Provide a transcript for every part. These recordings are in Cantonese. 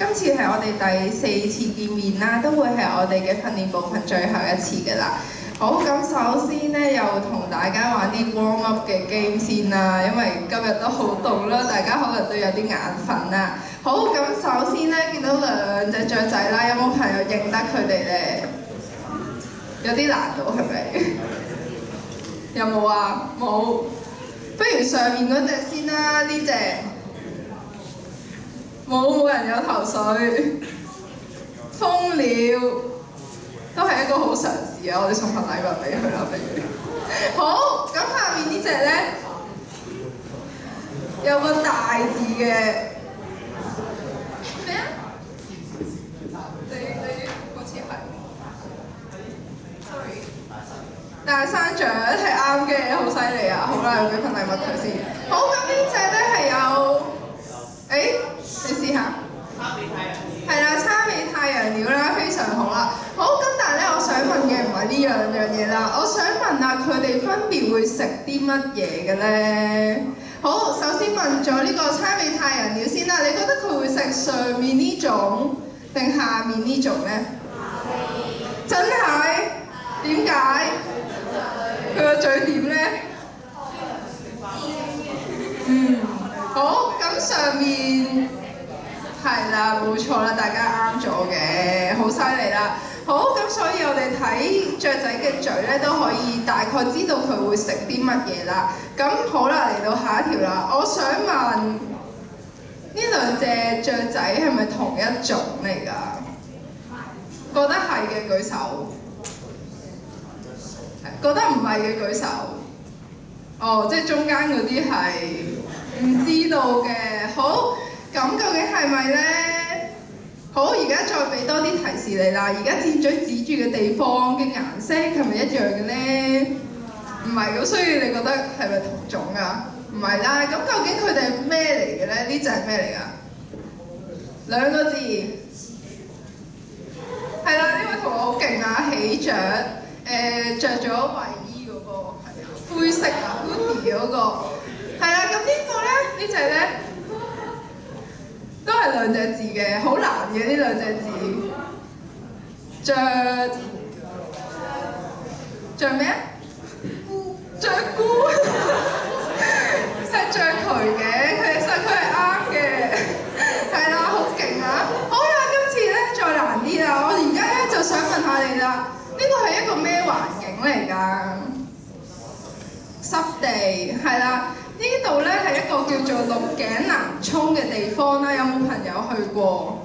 今次係我哋第4次見面啦，都會係我哋嘅訓練部分最後一次嘅啦。好，咁首先咧又同大家玩啲 warm up 嘅 game 先啦，因為今日都好凍啦，大家可能都有啲眼瞓啦。好，咁首先咧見到兩隻雀仔啦，有冇朋友認得佢哋咧？有啲難度係咪？有冇啊？冇。不如上面嗰隻先啦，呢隻。冇人有頭緒。蜂鳥都係一個好嘗試啊！我哋送份禮物俾佢啦，不如。好，咁下面呢隻咧有個大字嘅咩啊？你好似係 ，sorry。大山雀係啱嘅，好犀利啊！好啦，要俾份禮物佢先。好，咁呢隻咧係有，你試下。係啦，叉尾太陽鳥啦，非常好啦。好，咁但係咧，我想問嘅唔係呢兩樣嘢啦，我想問下佢哋分別會食啲乜嘢嘅咧？好，首先問咗呢個叉尾太陽鳥先啦，你覺得佢會食上面呢種定下面呢種咧？真係？點解？佢個嘴點咧？好，咁上面。係啦，冇錯啦，大家啱咗嘅，好犀利啦。好，咁所以我哋睇雀仔嘅嘴咧，都可以大概知道佢會食啲乜嘢啦。咁好啦，嚟到下一條啦，我想問呢兩隻雀仔係咪同一種嚟㗎？覺得係嘅舉手，覺得唔係嘅舉手。哦，即係中間嗰啲係唔知道嘅。好。咁究竟係咪咧？好，而家再俾多啲提示你啦。而家箭嘴指住嘅地方嘅顏色係咪一樣嘅咧？唔係咁，所以你覺得係咪同種啊？唔係啦。咁究竟佢哋係咩嚟嘅咧？呢隻係咩嚟㗎？兩個字。係啦，呢位同學好勁啊！喜雀，着咗衞衣嗰個係啊，灰色啊 ，hoodie 嗰個。係啦，咁呢個咧，呢隻咧。都係兩隻字嘅，好難嘅呢兩隻字。著咩啊？著菇係著渠嘅，其實佢係啱嘅。係啦，好勁啊！好啦，今次咧再難啲啦，我而家咧就想問下你啦，呢個係一個咩環境嚟㗎？濕地係啦。呢度咧係一個叫做鹿頸南涌嘅地方啦，有冇朋友去過？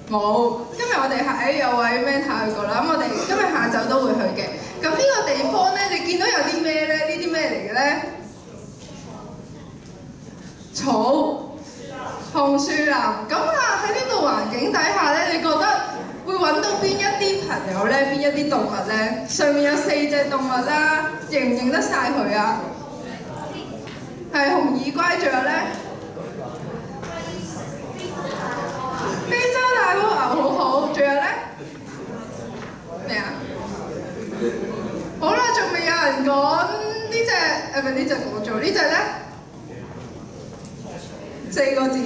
冇。今日我哋有位 Manta 去過啦，咁我哋今日下晝都會去嘅。咁呢個地方咧，你見到有啲咩咧？呢啲咩嚟嘅咧？草、紅樹林。咁啊喺呢個環境底下咧，你覺得會揾到邊一啲朋友咧？邊一啲動物咧？上面有4隻動物啦，認唔認得晒佢啊？係紅耳龜，仲有咧非洲大蝸牛，好好，仲有咧咩啊？好啦，仲未有人講呢隻，唔係呢隻講咗，呢隻咧4個字，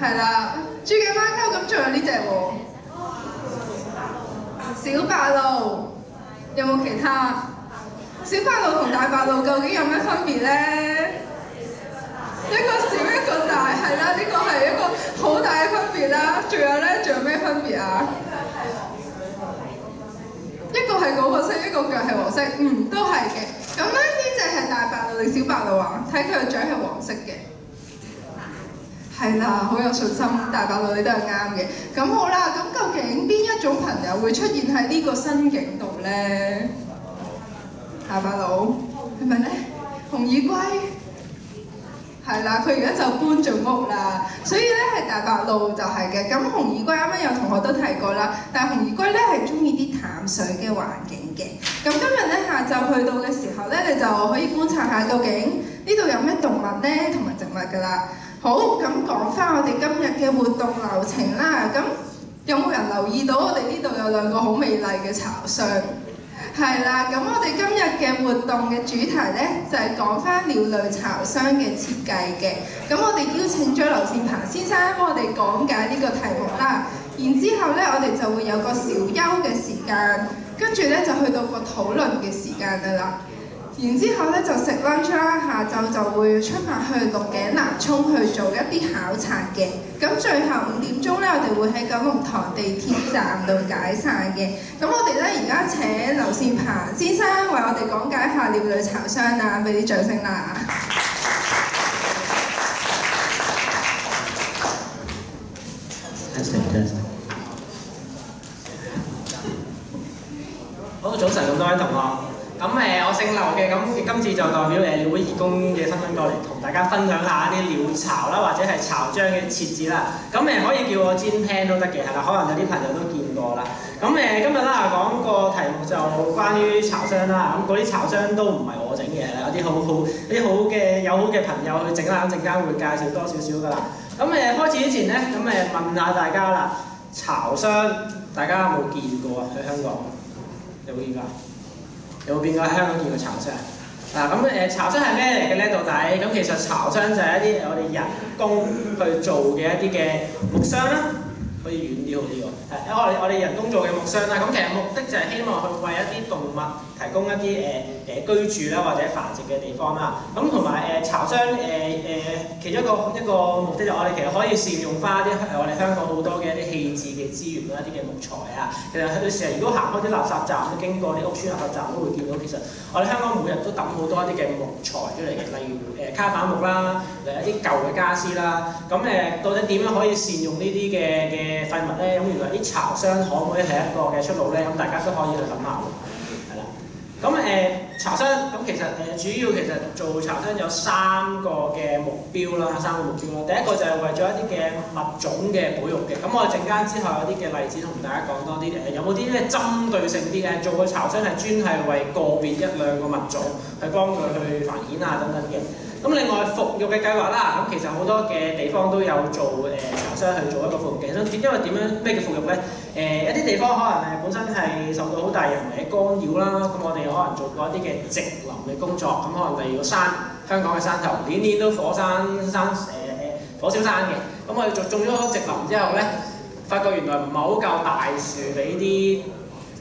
係啦，珠頸灣溝，咁仲有呢隻喎，小白鷺，有冇其他？小白鷺同大白鷺究竟有咩分別咧？一個小一個大，係啦，呢個係一個好大嘅分別啦。仲有咧，仲有咩分別啊？一個係嗰個色，一個腳係黃色，都係嘅。咁咧呢隻係大白鷺定小白鷺啊？睇佢個嘴係黃色嘅。係啦，好有信心，大白鷺你都係啱嘅。咁好啦，咁究竟邊一種朋友會出現喺呢個新境度咧？大白鷺係咪咧？紅耳龜係啦，佢而家就搬咗屋啦，所以咧係大白鷺就係嘅。咁紅耳龜啱啱有同學都提過啦，但係紅耳龜咧係中意啲淡水嘅環境嘅。咁今日咧下晝去到嘅時候咧，你就可以觀察下究竟呢度有咩動物咧同埋植物㗎啦。好，咁講翻我哋今日嘅活動流程啦。咁有冇人留意到我哋呢度有2個好美麗嘅巢箱？係啦，咁我哋今日嘅活動嘅主題呢，就係講翻鳥類巢箱嘅設計嘅。咁我哋邀請咗劉善鵬先生幫我哋講解呢個題目啦。然之後呢，我哋就會有個小休嘅時間，跟住呢就去到個討論嘅時間㗎啦。然之後咧就食 lunch 啦，下晝就會出發去鹿頸南涌去做一啲考察嘅。咁最後5點鐘咧，我哋會喺九龍塘地鐵站度解散嘅。咁我哋咧而家請劉善鵬先生為我哋講解下鳥類巢箱啊，俾啲掌聲啦！好，早晨咁多位同學。咁我姓劉嘅，咁今次就代表鳥會義工嘅身份過嚟同大家分享下一啲鳥巢啦，或者係巢箱嘅設置啦。咁可以叫我 Jin Pan 都得嘅，係啦，可能有啲朋友都見過啦。咁今日啦講個題目就關於巢箱啦。咁嗰啲巢箱都唔係我整嘅，有啲好嘅友好嘅朋友去整啦。咁陣間會介紹多少少噶啦。咁開始之前咧，咁問下大家啦，巢箱大家有冇見過啊？喺香港有冇見過？有冇邊個喺香港見過巢箱？巢箱係咩嚟嘅咧？到底咁其實巢箱就係一啲我哋人工去做嘅一啲嘅木箱啦，可以遠啲好啲喎。我哋人工做嘅木箱啦，咁其實目的就係希望去為一啲動物提供一啲居住啦或者繁殖嘅地方啦。咁同埋巢箱其中一個目的就我哋其實可以善用翻一啲我哋香港好多嘅一啲棄置嘅資源啦，一啲嘅木材啊。其實有時如果行開啲垃圾站，經過啲屋邨垃圾站都會見到，其實我哋香港每日都抌好多一啲嘅木材出嚟嘅，例如卡板木啦，一啲舊嘅傢俬啦。咁到底點樣可以善用呢啲嘅廢物咧？咁原來啲巢箱可唔可以係一個嘅出路咧？咁大家都可以去諗下喎。係啦。咁巢箱咁其實主要其實做巢箱有3個嘅目標啦，第一個就係為咗一啲嘅物種嘅保育嘅。咁我哋陣間之後有啲嘅例子同大家講多啲有冇啲咩針對性啲嘅做個巢箱係專係為個別1、2個物種去幫佢去繁衍啊等等嘅。咁另外復育嘅計劃啦，咁其實好多嘅地方都有做巢箱去做一個復育嘅。因為點樣咩叫復育咧？一啲地方可能本身係受到好大人為嘅干擾啦，咁我哋可能做過一啲嘅植林嘅工作，咁可能例如個山，香港嘅山頭年年都火燒山嘅，咁我哋種咗植林之後咧，發覺原來唔係好夠大樹俾啲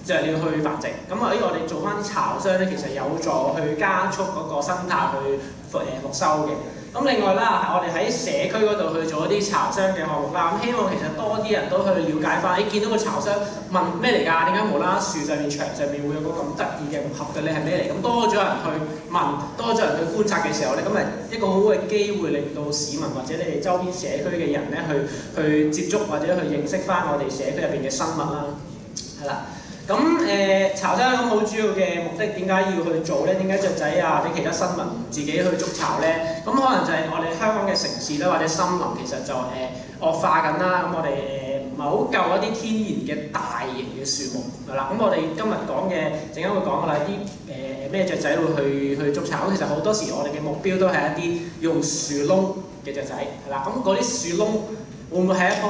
雀鳥去繁殖，咁我哋做翻啲巢箱咧，其實有助去加速嗰個生態去復修嘅。咁另外啦，我哋喺社區嗰度去做一啲巢箱嘅項目啦，咁希望其實多啲人都去了解翻，見到個巢箱問咩嚟㗎？點解無啦啦樹上面牆上面會有個咁得意嘅木盒嘅？你係咩嚟？咁多咗人去問，多咗人去觀察嘅時候咧，咁係一個好好嘅機會，令到市民或者你哋周邊社區嘅人咧，去接觸或者去認識翻我哋社區入邊嘅生物啦，係啦。咁巢箱咁好主要嘅目的點解要去做咧？點解雀仔啊或者其他生物唔自己去築巢咧？咁可能就係我哋香港嘅城市啦或者森林其實就惡化緊啦。咁我哋唔係好夠一啲天然嘅大型嘅樹木係啦。咁我哋今日講嘅陣間會講㗎啦，啲咩雀仔會去築巢。其實好多時我哋嘅目標都係一啲用樹窿嘅雀仔係啦。咁嗰啲樹窿會唔會係一棵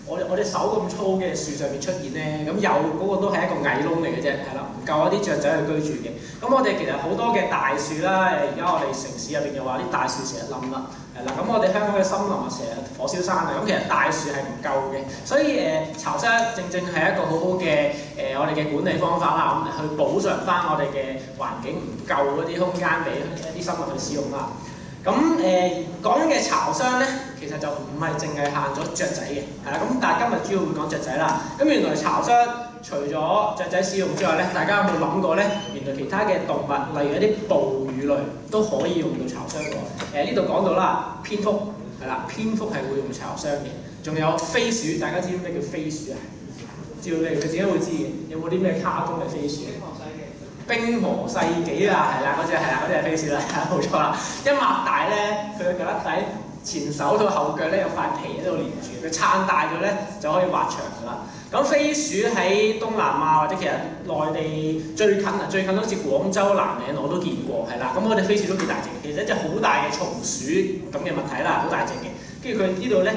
我哋手咁粗嘅樹上面出現咧？咁有嗰個都係一個蟻窿嚟嘅啫，係啦，唔夠一啲雀仔去居住嘅。咁我哋其實好多嘅大樹啦，而家我哋城市入邊又話啲大樹成日冧啦，係啦。咁我哋香港嘅森林啊成日火燒山啊，咁其實大樹係唔夠嘅，所以巢箱正係一個好好嘅我哋嘅管理方法啦，咁去補償翻我哋嘅環境唔夠嗰啲空間俾一啲生物去使用啦。咁講緊嘅巢箱咧，其實就唔係淨係限咗雀仔嘅，係啦。咁但係今日主要會講雀仔啦。咁原來巢箱除咗雀仔使用之外咧，大家有冇諗過咧？原來其他嘅動物，例如一啲哺乳類都可以用到巢箱喎。呢度講到啦，蝙蝠係啦，蝙蝠係會用巢箱嘅。仲有飛鼠，大家知唔知咩叫飛鼠啊？知道佢自己會知嘅。有冇啲咩卡通嘅飛鼠？冰河世紀啊，係啦，嗰隻係飛鼠啦，冇錯啦。一擘大咧，佢嘅腳底前手到後腳咧有塊皮喺度連住，佢撐大咗咧就可以滑翔㗎啦。咁飛鼠喺東南亞或者其實內地最近好似廣州南嶺我都見過，係啦。咁我哋飛鼠都幾大隻，其實一隻好大嘅松鼠咁嘅物體啦，好大隻嘅。跟住佢呢度咧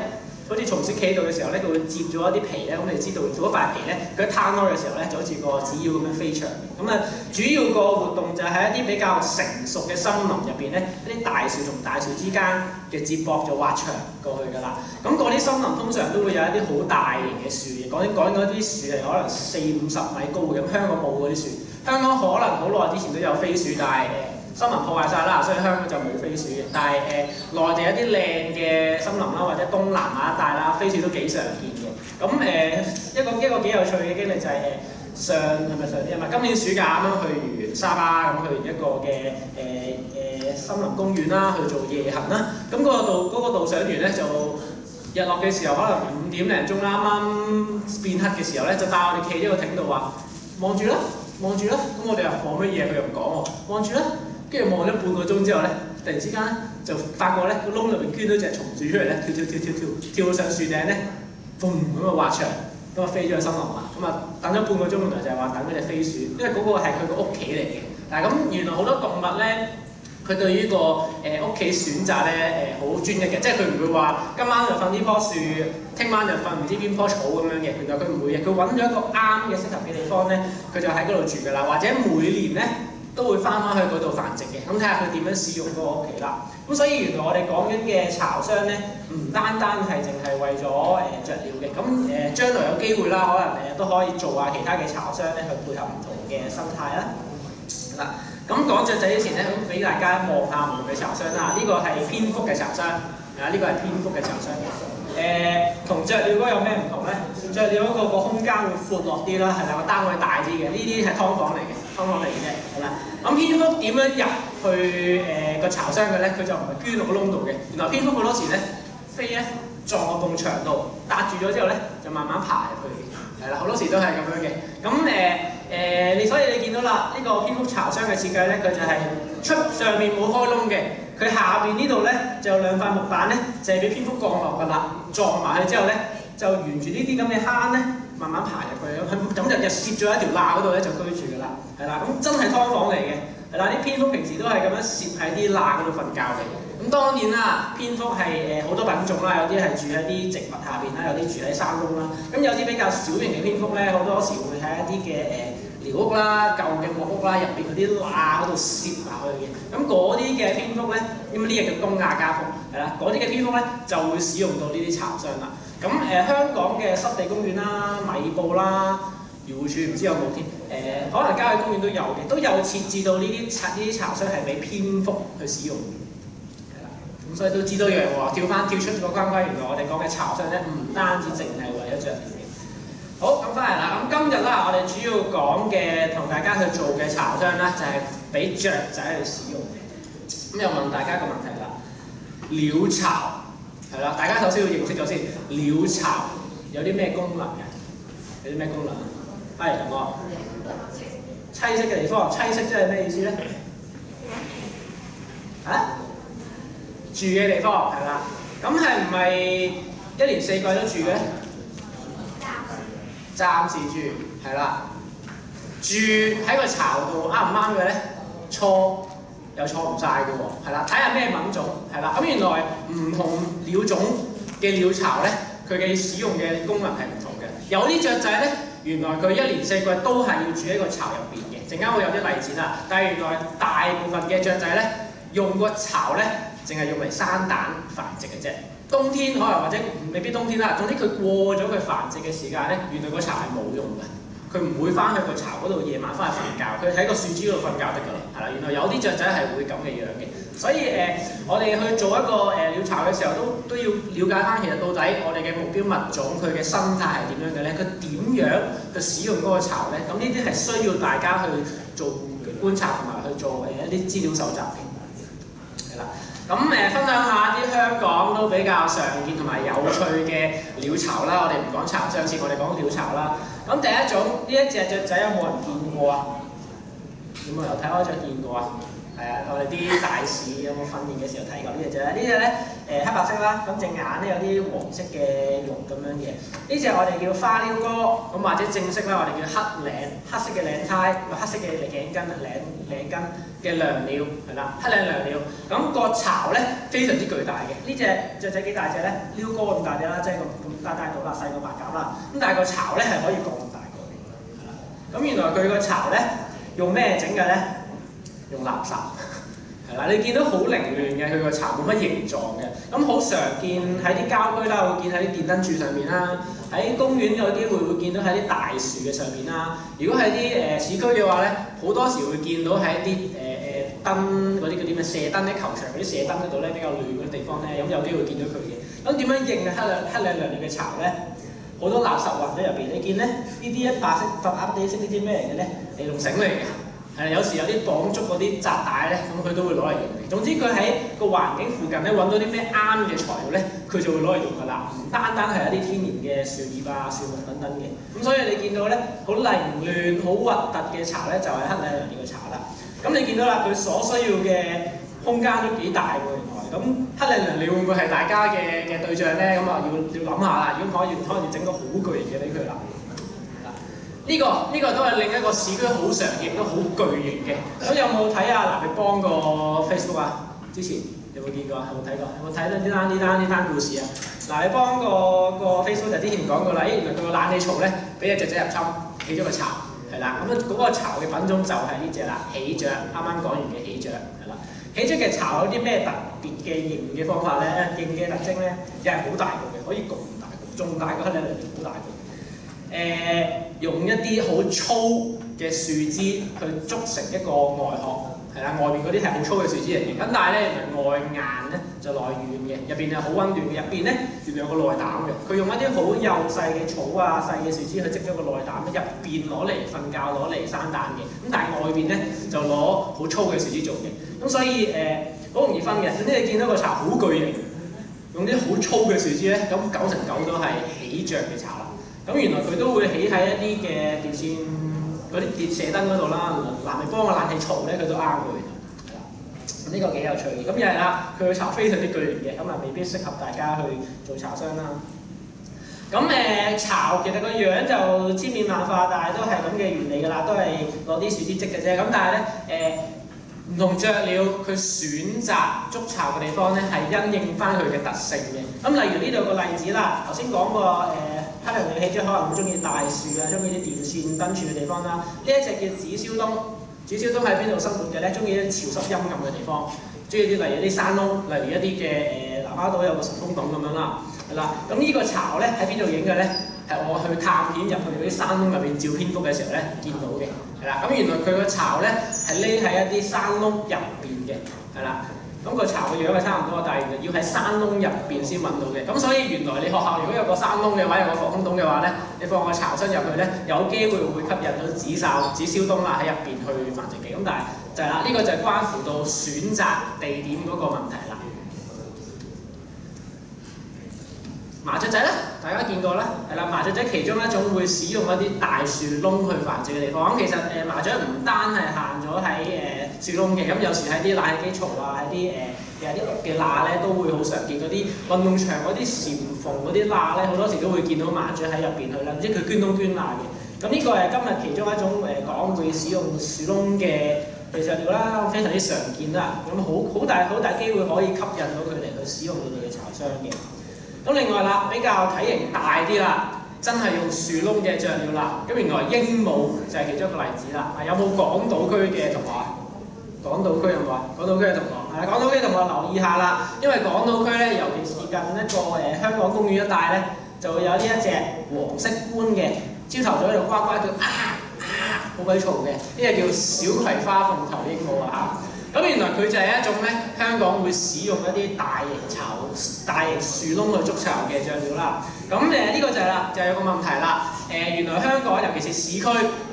好似松鼠企度嘅時候咧，佢會接咗一啲皮咧，咁你知道做一塊皮咧，佢一攤開嘅時候咧，就好似個紙鷂咁樣飛長。咁啊，主要個活動就係一啲比較成熟嘅森林入邊咧，一啲大樹同大樹之間嘅接駁就挖牆過去㗎啦。咁嗰啲森林通常都會有一啲好大型嘅樹嘅，講嗰啲樹係可能40-50米高嘅，咁香港冇嗰啲樹。香港可能好耐之前都有飛鼠，但係森林破壞晒啦，所以香港就冇飛鼠嘅。但係內地一啲靚嘅森林啦，或者東南亞一帶啦，飛鼠都幾常見嘅。咁一個幾有趣嘅經歷就係上年啊嘛，今年暑假啱啱去完沙巴，咁去完一個嘅森林公園啦，去做夜行啦。咁嗰個導賞員咧就日落嘅時候，可能5點零鐘啦，啱啱變黑嘅時候咧，就帶我哋企喺個艇度話望住啦，望住啦。咁我哋又望乜嘢？佢又唔講喎，望住啦。跟住望咗半個鐘之後咧，突然之間就發覺咧個窿裏面捐咗隻松鼠出嚟咧，跳到上樹頂咧，嘣咁啊滑牆，咁啊飛咗去森林啦。咁啊等咗半個鐘，原來就係話等嗰隻飛鼠，因為嗰個係佢個屋企嚟嘅。但係咁原來好多動物咧，佢對於個屋企選擇咧好專一嘅，即係佢唔會話今晚就瞓呢棵樹，聽晚就瞓唔知邊棵草咁樣嘅。原來佢唔會嘅，佢揾咗一個啱嘅適合嘅地方咧，佢就喺嗰度住㗎啦。或者每年咧，都會翻去嗰度繁殖嘅，咁睇下佢點樣使用嗰個屋企啦。咁所以原來我哋講緊嘅巢箱咧，唔單係淨係為咗雀鳥嘅，咁將來有機會啦，可能都可以做下其他嘅巢箱咧，去配合唔同嘅生態啦。嗱，咁講雀仔之前咧，咁俾大家望下唔同嘅巢箱啦。呢個係蝙蝠嘅巢箱，呢個係蝙蝠嘅巢箱。同雀鳥嗰個有咩唔同咧？雀鳥嗰個空間會闊落啲啦，係啦，個單位大啲嘅。呢啲係劏房嚟嘅，劏房嚟嘅啫，係啦。咁蝙蝠點樣入去個巢箱嘅咧？佢就唔係捐落個窿度嘅。原來蝙蝠好多時咧飛咧撞個埲牆度，搭住咗之後咧就慢慢爬入去嘅，係啦，好多時都係咁樣嘅。咁所以你見到啦，呢個蝙蝠巢箱嘅設計咧，佢就係上面冇開窿嘅。佢下邊呢度咧就有2塊木板咧，就係俾蝙蝠降落㗎啦。撞埋去之後咧，就沿住呢啲咁嘅坑咧，慢慢爬入去，咁就攝咗喺條罅嗰度咧就居住㗎啦，係啦。咁真係劏房嚟嘅，係啦。啲蝙蝠平時都係咁樣攝喺啲罅嗰度瞓覺嘅。咁當然啦，蝙蝠係好多品種啦，有啲係住喺啲植物下邊啦，有啲住喺山窿啦。咁有啲比較小型嘅蝙蝠咧，好多時會喺一啲嘅寮屋啦、舊嘅木屋啦入邊嗰啲罅嗰度攝埋去嘅。咁嗰啲嘅蝙蝠咧，因為呢個叫東亞家蝠，係啦，嗰啲嘅蝙蝠咧就會使用到呢啲巢箱啦。咁香港嘅濕地公園啦、米埔啦、漁護署唔知有冇添，可能郊野公園都有嘅，都有設置到呢啲巢箱係俾蝙蝠去使用嘅，係啦。咁所以都知道一樣喎，跳出個框框，原來我哋講嘅巢箱咧，唔單止淨係為咗雀鳥。好，咁翻嚟啦。咁今日啦，我哋主要講嘅同大家去做嘅巢箱啦，就係俾雀仔去使用嘅。咁又問大家一個問題啦，鳥巢係啦，大家首先要認識咗先，鳥巢有啲咩功能嘅？有啲咩功能啊？係同我棲息嘅地方，棲息即係咩意思咧？啊？住嘅地方係啦。咁係唔係一年4季都住嘅？暫時住係啦，住喺個巢度啱唔啱嘅咧？錯又錯唔晒嘅喎，係啦，睇下咩品種係啦。咁原來唔同鳥種嘅鳥巢咧，佢嘅使用嘅功能係唔同嘅。有啲雀仔咧，原來佢1年4季都係要住喺個巢入邊嘅。陣間會有啲例子啦。但係原來大部分嘅雀仔咧，用個巢咧，淨係用嚟生蛋繁殖嘅啫。冬天可能或者未必冬天啦，總之佢過咗佢繁殖嘅時間咧，原來個巢係冇用嘅，佢唔會翻去個巢嗰度夜晚翻去瞓覺，佢喺個樹枝嗰度瞓覺得㗎啦，係啦。原來有啲雀仔係會咁嘅樣嘅，所以我哋去做一個鳥巢嘅時候都要了解翻，其實到底我哋嘅目標物種佢嘅生態係點樣嘅咧？佢點樣去使用嗰個巢咧？咁呢啲係需要大家去做觀察同埋去做一啲資料搜集嘅，係啦。咁分享下啲香港都比較常見同埋有趣嘅鳥巢啦。我哋唔講巢箱先，我哋講鳥巢啦。咁第一種呢一隻雀仔有冇人見過啊？有冇由睇開雀見過啊？係啊，我哋啲大使有冇訓練嘅時候睇過呢隻雀？呢隻咧黑白色啦，咁隻眼咧有啲黃色嘅肉咁樣嘅。呢隻我哋叫花鷯哥，咁或者正式咧我哋叫黑領，黑色嘅領呔，黑色嘅頸巾領巾嘅椋鳥係啦，黑領椋鳥。咁個巢咧非常之巨大嘅，呢隻雀仔幾大隻咧？鷯哥咁大隻啦，即係咁大到啦，細過白鴿啦。咁但係個巢咧係可以咁大個嘅，係啦。咁原來佢個巢咧用咩整嘅咧？用垃圾。係啦，你見到好凌亂嘅，佢個巢冇乜形狀嘅，咁好常見喺啲郊區啦，會見喺啲電燈柱上面啦，喺公園有機會見到喺啲大樹嘅上面啦。如果喺啲市區嘅話咧，好多時會見到喺一啲燈嗰啲咩射燈咧，球場嗰啲射燈嗰度咧比較亂嗰啲地方咧，咁有機會見到佢嘅。咁點樣認黑領椋鳥嘅巢咧？好多垃圾混喺入邊，你見咧呢啲一白色白鴨地色呢啲咩嚟嘅咧？尼龍繩嚟嘅。有時有啲綁足嗰啲紮帶咧，咁佢都會攞嚟用嘅。總之佢喺個環境附近咧揾到啲咩啱嘅材料咧，佢就會攞嚟用㗎啦。唔單單係一啲天然嘅樹葉啊、樹木等等嘅。咁所以你見到咧好凌亂、好核突嘅巢咧，就係黑領椋鳥嘅巢啦。咁你見到啦，佢所需要嘅空間都幾大喎，原來。咁黑領椋鳥會唔會係大家嘅對象咧？咁啊要諗下啦。如果可能要整個好巨型嘅俾佢啦。呢個都係另一個市區好常見都好巨型嘅。咁有冇睇啊？藍奕邦個 Facebook 啊？之前有冇見過？有冇睇過？有冇睇到呢單故事啊？藍奕邦個 Facebook 就之前講過啦。原來佢個冷氣槽咧俾隻雀仔入侵，起咗個巢，係啦。咁嗰個巢嘅品種就係呢隻啦，喜鵲。啱啱講完嘅喜鵲係啦。喜鵲嘅巢有啲咩特別嘅認嘅方法咧？認嘅特徵咧，又係好大個嘅，可以咁大個，仲大過黑領椋鳥，好大個。用一啲好粗嘅樹枝去築成一個外殼，係啦，外邊嗰啲係好粗嘅樹枝嚟嘅。咁但係咧，原來外硬咧就內軟嘅，入邊係好溫暖嘅。入邊咧原來有個內膽嘅，佢用一啲好幼細嘅草啊、細嘅樹枝去織咗個內膽，入邊攞嚟瞓覺、攞嚟生蛋嘅。咁但係外邊咧就攞好粗嘅樹枝做嘅。咁所以好容易分嘅。總之你見到個巢好巨型，用啲好粗嘅樹枝咧，咁9成9都係喜鵲嘅巢啦。咁原來佢都會起喺一啲嘅電線嗰啲電射燈嗰度啦，藍奕邦個冷氣槽咧佢都啱佢，係啦。咁呢個幾有趣嘅。咁又係啦，佢個巢非常之巨型嘅，咁啊未必適合大家去做巢箱啦。咁巢其實個樣就千變萬化，但係都係咁嘅原理㗎啦，都係攞啲樹枝織嘅啫。咁但係咧唔同雀鳥佢選擇築巢嘅地方咧係因應翻佢嘅特性嘅。咁例如呢度個例子啦，頭先講過黑領椋鳥喜鵲可能會中意大樹啊，中意啲電線燈柱嘅地方啦。呢一隻叫紫燒鶇，紫燒鶇喺邊度生活嘅咧？中意啲潮濕陰暗嘅地方，中意啲例如啲山窿，例如一啲嘅南丫島有個神風洞咁樣啦，係啦。咁呢個巢咧喺邊度影嘅咧？係我去探險入去嗰啲山窿入邊照蝙蝠嘅時候咧見到嘅，係啦。咁原來佢個巢咧係匿喺一啲山窿入邊嘅，係啦。咁個巢嘅樣係差唔多，但係要喺山窿入邊先揾到嘅。咁所以原來你學校如果有個山窿嘅話，有個防空洞嘅話咧，你放個巢箱入去咧，有機會會吸引到紫燒鶇啦喺入邊去繁殖嘅。咁但係就係啦，呢個就係關乎到選擇地點嗰個問題啦。麻雀仔咧，大家見過啦，係啦，麻雀仔其中一種會使用一啲大樹窿去繁殖嘅地方。咁其實麻雀唔單係限咗喺樹窿嘅，咁有時喺啲冷氣機槽啊，喺啲有啲屋嘅罅咧，都會好常見嗰啲運動場嗰啲簷篷嗰啲罅咧，好多時都會見到麻雀喺入邊去啦，即係佢捐窿捐罅嘅。咁呢個係今日其中一種講會使用樹窿嘅雀鳥啦，非常之常見啦。咁好大機會可以吸引到佢哋去使用佢哋嘅巢箱嘅。咁另外啦，比較體型大啲啦，真係用樹窿嘅雀鳥啦。咁原來鸚鵡就係其中一個例子啦。有冇港島區嘅同學啊？港島區有冇啊？港島區嘅同學，港島區嘅同學留意下啦，因為港島區咧，尤其是近一個香港公園一帶咧，就會有呢一隻黃色冠嘅，朝頭早喺度呱呱叫好鬼嘈嘅，呢隻叫小葵花鳳頭鸚鵡啊嚇。咁原來佢就係一種咧，香港會使用一啲大型樹窿去築巢嘅雀鳥啦。咁呢個就係啦，就係有個問題啦。原來香港尤其是市區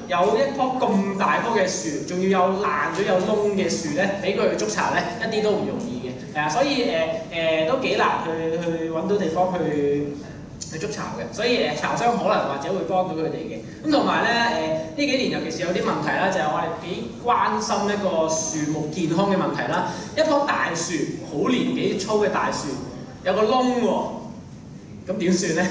有一棵咁大棵嘅樹，仲要有爛咗有窿嘅樹咧，俾佢去築巢咧，一啲都唔容易嘅。所以都幾難去揾到地方去築巢嘅。所以巢箱可能或者會幫到佢哋嘅。咁同埋咧呢幾年尤其是有啲問題啦，就係我哋幾關心一個樹木健康嘅問題啦。一棵大樹好年紀粗嘅大樹，有個窿喎，咁點算咧？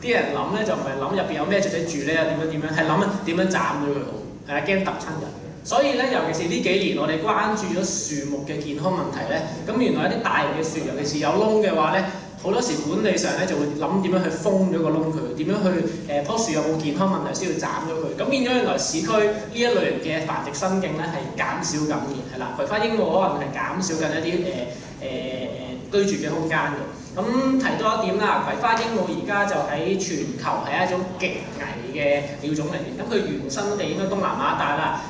啲人諗咧就唔係諗入邊有咩雀仔住咧，點樣，係諗點樣斬咗佢好，係啊，驚揼親人。所以咧，尤其是呢幾年我哋關注咗樹木嘅健康問題咧，咁原來一啲大型嘅樹，尤其是有窿嘅話咧，好多時管理上咧就會諗點樣去封咗個窿佢，點樣去棵樹有冇健康問題先要斬咗佢。咁變咗原來市區呢一類型嘅繁殖生境咧係減少緊嘅，係啦，葵花鸚鵡可能係減少緊一啲居住嘅空間嘅。咁提多一點啦，葵花鸚鵡而家就喺全球係一種極危嘅鳥種嚟嘅。咁佢原生地應該東南亞一帶啦，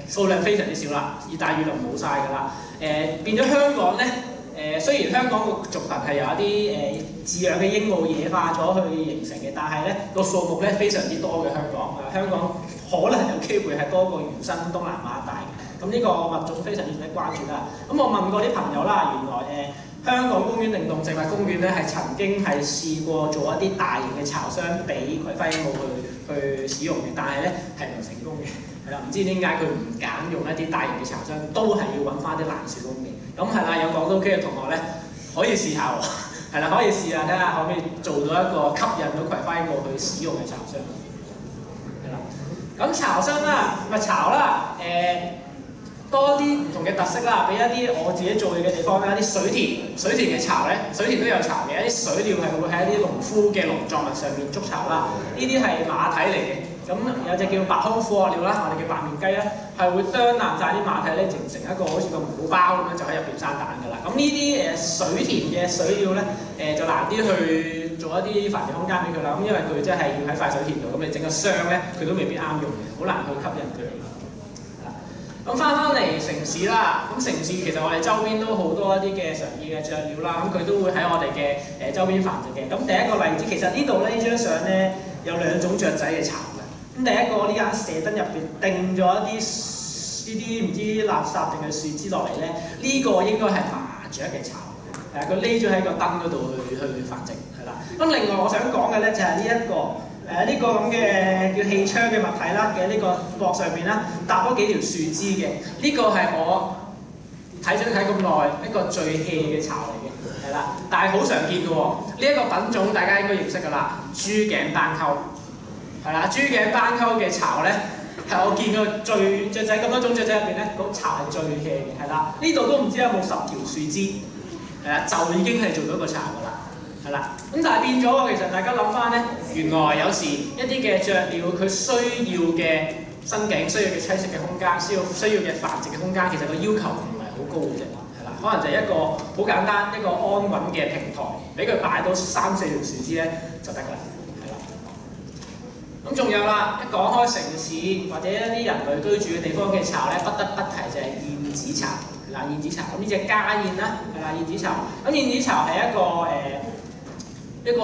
數量非常之少啦，熱帶雨林冇晒㗎啦。變咗香港咧，雖然香港個族群係有一啲飼養嘅鸚鵡野化咗去形成嘅，但係咧個數目咧非常之多嘅香港。香港可能有機會係多過原生東南亞一帶嘅。咁呢個物種非常之值得關注啦。咁我問過啲朋友啦，原來香港公園靈動植物公園咧係曾經係試過做一啲大型嘅巢箱俾葵花鸚鵡去使用嘅，但係咧係唔成功嘅，係啦，唔知點解佢唔揀用一啲大型嘅巢箱，都係要揾翻啲爛樹窿嘅。咁係啦，有講到 OK 嘅同學咧可以試下喎，係啦，可以試下睇下可唔可以做到一個吸引到葵花鸚鵡去使用嘅巢箱，係啦。咁巢箱啦，咪巢啦，多啲唔同嘅特色啦，俾一啲我自己做嘢嘅地方啦，一啲水田嘅巢咧，水田都有巢嘅，一啲水鳥係會喺一啲農夫嘅農作物上面築巢啦。呢啲係馬蹄嚟嘅，咁有隻叫白胸虎鶴鳥啦，我哋叫白面雞啦，係會啄爛晒啲馬蹄咧，形成一個好似個母包咁樣，就喺入邊生蛋㗎啦。咁呢啲水田嘅水鳥咧，就難啲去做一啲繁殖空間俾佢啦。咁因為佢真係要喺塊水田度，咁你整個箱咧，佢都未必啱用嘅，好難去吸引佢。咁翻嚟城市啦，咁城市其實我哋周邊都好多一啲嘅常見嘅雀鳥啦，咁佢都會喺我哋嘅周邊繁殖嘅。咁第一個例子，其實呢度咧呢張相咧有兩種雀仔嘅巢嘅。咁第一個呢間射燈入邊掟咗一啲唔知垃圾定係樹枝落嚟咧，呢個應該係麻雀嘅巢，佢匿咗喺個燈嗰度去繁殖，係啦。咁另外我想講嘅咧就係呢一個。呢個咁嘅叫氣窗嘅物體啦嘅呢個膊上面啦，搭咗幾條樹枝嘅，呢個係我睇咗咁耐一個最 hea 嘅巢嚟嘅，係啦，但係好常見嘅喎。呢一個品種大家應該認識㗎啦，珠頸斑鳩，係啦，珠頸斑鳩嘅巢咧係我見過最雀仔咁多種雀仔入邊咧，個巢係最 hea 嘅，係啦，呢度都唔知有冇10條樹枝，係啦，就已經係做到個巢㗎啦。係啦，咁但係變咗喎，其實大家諗翻咧，原來有時一啲嘅雀鳥佢需要嘅生境、需要嘅棲息嘅空間、需要嘅繁殖嘅空間，其實個要求唔係好高嘅啫，係啦，可能就係一個好簡單一個安穩嘅平台，俾佢擺到3、4條樹枝咧就得㗎啦，係啦。咁仲有啦，一講開城市或者一啲人類居住嘅地方嘅巢咧，不得不提就係燕子巢，係啦，燕子巢。咁呢隻家燕啦，係啦，燕子巢。咁燕子巢係一個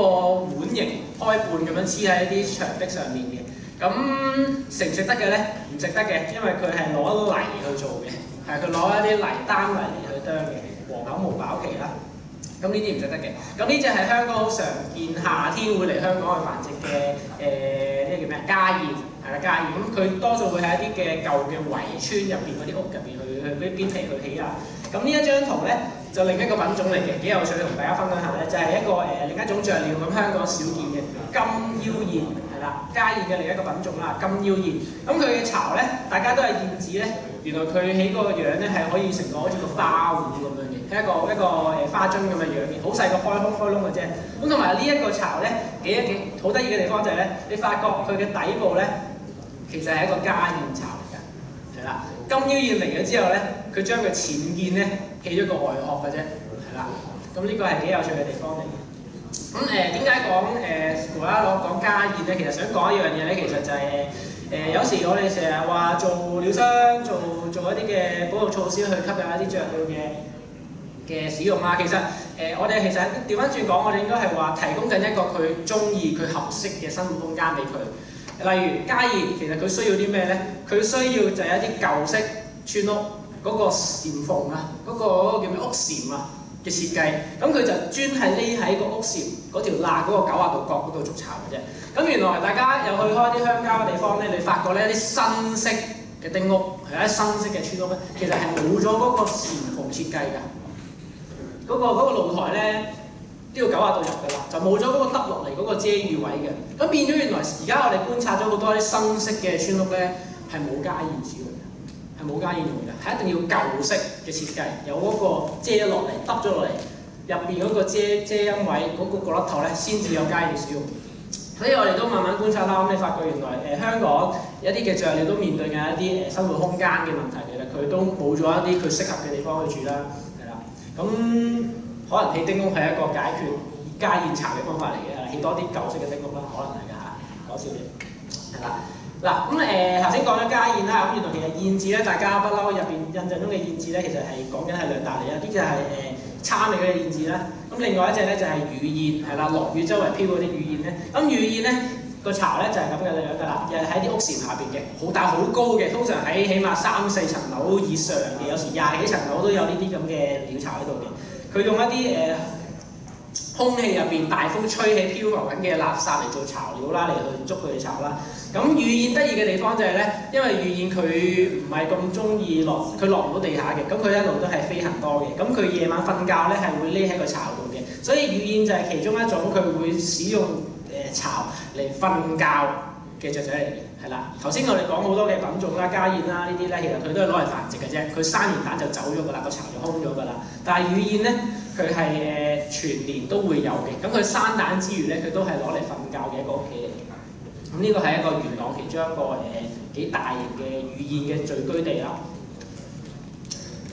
碗形開半咁樣黐喺一啲牆壁上面嘅，咁食唔食得嘅咧？唔食得嘅，因為佢係攞泥去做嘅，係佢攞一啲泥單泥嚟去啄嘅，黃口無飽期啦。咁呢啲唔食得嘅。咁呢隻係香港好常見，夏天會嚟香港去繁殖嘅呢個叫咩？家燕，係啦，家燕。咁佢多數會喺一啲嘅舊嘅圍村入邊嗰啲屋入邊去嗰啲邊皮去起啊。咁呢一張圖咧就另一個品種嚟嘅，幾有趣，同大家分享下咧，就係一個另一種雀鳥，咁香港少見嘅金腰燕，係啦，家燕嘅另一個品種啦，金腰燕。咁佢嘅巢咧，大家都係燕子咧，原來佢起個樣咧係可以成個好似個花壺咁樣嘅，係一個花樽咁嘅樣嘅，好細個開窿嘅啫。咁同埋呢一個巢咧幾好得意嘅地方就係咧，你發覺佢嘅底部咧其實係一個家燕巢嚟㗎，係啦。金腰燕嚟咗之後咧，佢將佢前燕咧起咗個外殼嘅啫，係啦。咁呢個係幾有趣嘅地方嚟嘅。咁點解無啦啦講家燕咧？其實想講一樣嘢咧，其實就係有時我哋成日話做鳥箱，做一啲嘅保育措施去吸引一啲雀鳥嘅使用啦。其實我哋其實調翻轉講，我哋應該係話提供緊一個佢中意、佢合適嘅生活空間俾佢。例如家燕，其實佢需要啲咩咧？佢需要就係一啲舊式村屋嗰個簷篷啊，嗰個叫咩屋簷啊嘅設計。咁佢就專係匿喺個屋簷嗰條罅嗰個90度角嗰度築巢嘅啫。咁原來大家有去開啲鄉郊嘅地方咧，你發覺咧一啲新式嘅丁屋，係一啲新式嘅村屋咧，其實係冇咗嗰個簷篷設計㗎。嗰個露台咧，呢個90度入㗎啦，就冇咗嗰個耷落嚟嗰個遮雨位嘅。咁變咗原來而家我哋觀察咗好多啲新式嘅村屋咧，係冇加熱使用嘅，係冇加熱用嘅，係一定要舊式嘅設計，有嗰個遮落嚟耷咗落嚟，入邊嗰個遮陰位嗰個角落頭咧，先至有加熱使用。所以我哋都慢慢觀察啦，咁你發覺原來香港一啲嘅雀鳥都面對緊一啲生活空間嘅問題，其實佢都冇咗一啲佢適合嘅地方去住啦，係啦。咁可能起丁屋係一個解決加熱巢嘅方法嚟嘅，起多啲舊式嘅丁屋啦，可能係㗎嚇，講笑嘢，係啦。嗱咁頭先講咗家燕啦，咁原來其實燕字咧，大家不嬲入邊印象中嘅燕字咧，其實係講緊係兩大嚟啊，啲就係參嚟嘅燕字啦。咁另外一隻咧就係雨燕，係啦，落雨周圍飄嗰啲雨燕咧。咁雨燕咧個巢咧就係咁嘅樣㗎啦，又係喺啲屋檐下邊嘅，好大好高嘅，通常喺起碼3、4層樓以上嘅，有時20幾層樓都有呢啲咁嘅鳥巢喺度嘅。佢用一啲空氣入邊大風吹起漂浮緊嘅垃圾嚟做巢料啦，嚟去捉佢哋巢啦。咁雨燕得意嘅地方就係咧，因為雨燕佢唔係咁中意佢落唔到地下嘅，咁佢一路都係飛行多嘅。咁佢夜晚瞓覺咧係會匿喺個巢度嘅，所以雨燕就係其中一種佢會使用巢嚟瞓覺嘅雀仔嚟嘅，係啦。頭先我哋講好多嘅品種啦，家燕啦呢啲咧，其實佢都係攞嚟繁殖嘅啫。佢生完蛋就走咗㗎啦，個巢就空咗㗎啦。但係雨燕咧，佢係全年都會有嘅。咁佢生蛋之餘咧，佢都係攞嚟瞓覺嘅一個屋企嚟嘅。咁呢個係一個元朗其中一個幾大型嘅雨燕嘅聚居地啦。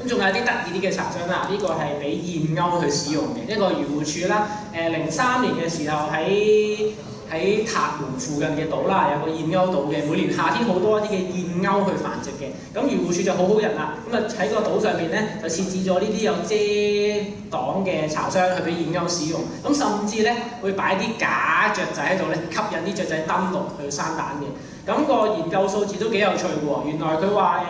咁仲有啲得意啲嘅巢箱啦，呢個係俾燕鷗去使用嘅一個漁護署啦。03年嘅時候喺塔門附近嘅島啦，有個燕鷗島嘅，每年夏天好多一啲嘅燕鷗去繁殖嘅。咁漁護署就好好人啦，咁啊喺個島上面咧就設置咗呢啲有遮擋嘅巢箱去俾燕鷗使用。咁甚至咧會擺啲假雀仔喺度咧，吸引啲雀仔登陸去生蛋嘅。咁個研究數字都幾有趣嘅喎，原來佢話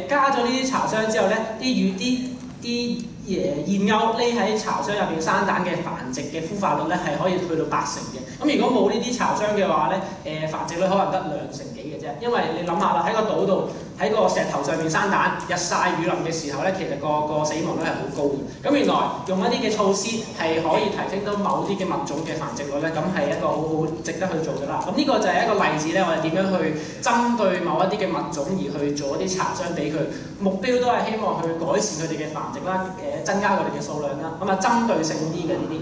加咗呢啲巢箱之後咧，啲燕鷗匿喺巢箱入邊生蛋嘅繁殖嘅孵化率咧係可以去到80%嘅。咁如果冇呢啲巢箱嘅話咧，繁殖率可能得2成幾嘅啫。因為你諗下啦，喺個島度喺個石頭上面生蛋，日曬雨淋嘅時候咧，其實個死亡率係好高嘅。咁原來用一啲嘅措施係可以提升到某啲嘅物種嘅繁殖率咧，咁係一個好好值得去做嘅啦。咁呢個就係一個例子咧，我哋點樣去針對某一啲嘅物種而去做一啲巢箱俾佢，目標都係希望去改善佢哋嘅繁殖啦，增加佢哋嘅數量啦。咁啊，針對性啲嘅呢啲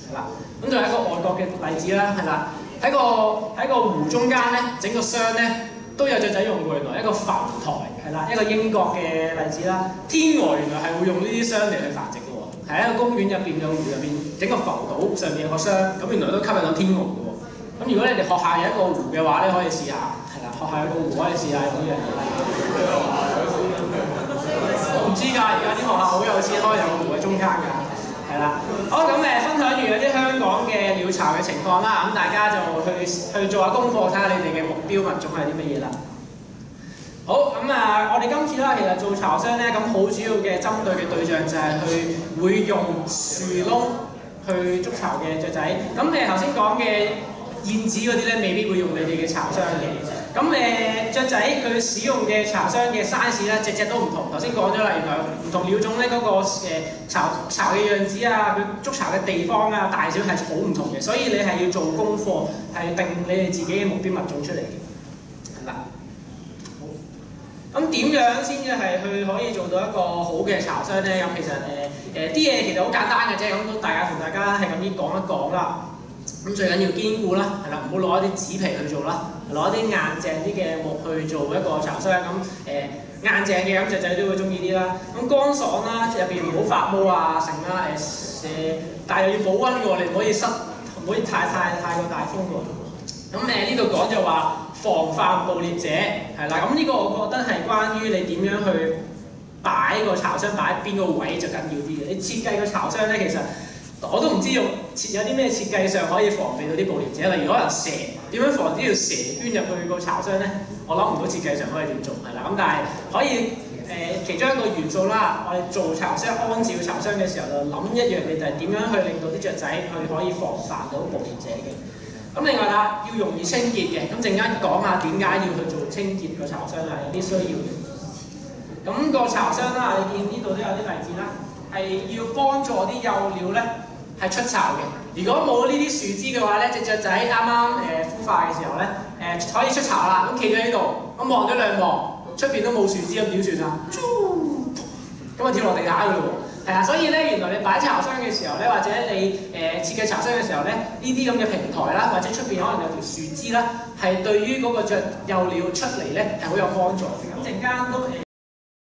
係啦。咁仲有一個外國嘅例子啦，係啦，喺個湖中間咧整個箱咧都有雀仔用過，原來一個浮台係啦，一個英國嘅例子啦。天鵝原來係會用呢啲箱嚟去繁殖嘅喎，喺一個公園入邊嘅湖入邊整個浮島上面有個箱，咁原來都吸引到天鵝嘅喎。咁如果你哋學校有一個湖嘅話咧，可以試下係啦，學校有個湖可以試下呢樣嘢。我唔知㗎，而家啲學校好有錢，可以有個湖喺中間㗎。係啦，好咁分享完有啲香港嘅鳥巢嘅情況啦，咁大家就去做下功課，睇下你哋嘅目標物種係啲乜嘢啦。好咁我哋今次啦，其實做巢箱咧，咁好主要嘅針對嘅對象就係會用樹窿去築巢嘅雀仔。咁頭先講嘅燕子嗰啲咧，未必會用你哋嘅巢箱嘅。咁雀仔佢使用嘅巢箱嘅 size 咧，隻都唔同。頭先講咗啦，原來唔同鳥種咧嗰個巢嘅樣子啊，佢築巢嘅地方啊，大小係好唔同嘅，所以你係要做功課，係定你哋自己嘅目標物種出嚟嘅。係啦，好。咁點樣先至係去可以做到一個好嘅巢箱咧？咁其實啲嘢其實好簡單嘅啫，咁都同大家係咁樣講一講啦。咁最緊要堅固啦，係啦，唔好攞一啲紙皮去做啦，攞一啲硬淨啲嘅木去做一個巢箱。咁硬淨嘅咁雀仔都會中意啲啦。咁乾爽啦，入邊唔好發毛啊，成啦但係又要保溫喎，你唔可以唔可以太過大風喎。咁呢度講就話防範捕獵者係啦。咁呢個我覺得係關於你點樣去擺個巢箱，擺喺邊個位就緊要啲嘅。你設計個巢箱咧，其實我都唔知有啲咩設計上可以防備到啲捕獵者，例如可能蛇，點樣防止條蛇捐入去個巢箱咧？我諗唔到設計上可以點做，係啦。咁但係可以其中一個元素啦，我哋做巢箱安置個巢箱嘅時候，就諗一樣嘢，就係點樣去令到啲雀仔去可以防範到捕獵者嘅。咁另外啦，要容易清潔嘅，咁陣間講下點解要去做清潔個巢箱係有啲需要嘅。咁個巢箱啦，你見呢度都有啲例子啦，係要幫助啲幼鳥咧。係出巢嘅。如果冇呢啲樹枝嘅話咧，隻雀仔啱啱孵化嘅時候咧，可以出巢啦。咁企咗喺度，咁望咗兩望，出邊都冇樹枝，咁點算啊？咁啊跳落地下㗎咯喎。係啊，所以咧原來你擺巢箱嘅時候咧，或者你設計巢箱嘅時候咧，呢啲咁嘅平台啦，或者出邊可能有條樹枝啦，係對於嗰個雀幼鳥出嚟咧係好有幫助嘅。咁陣間都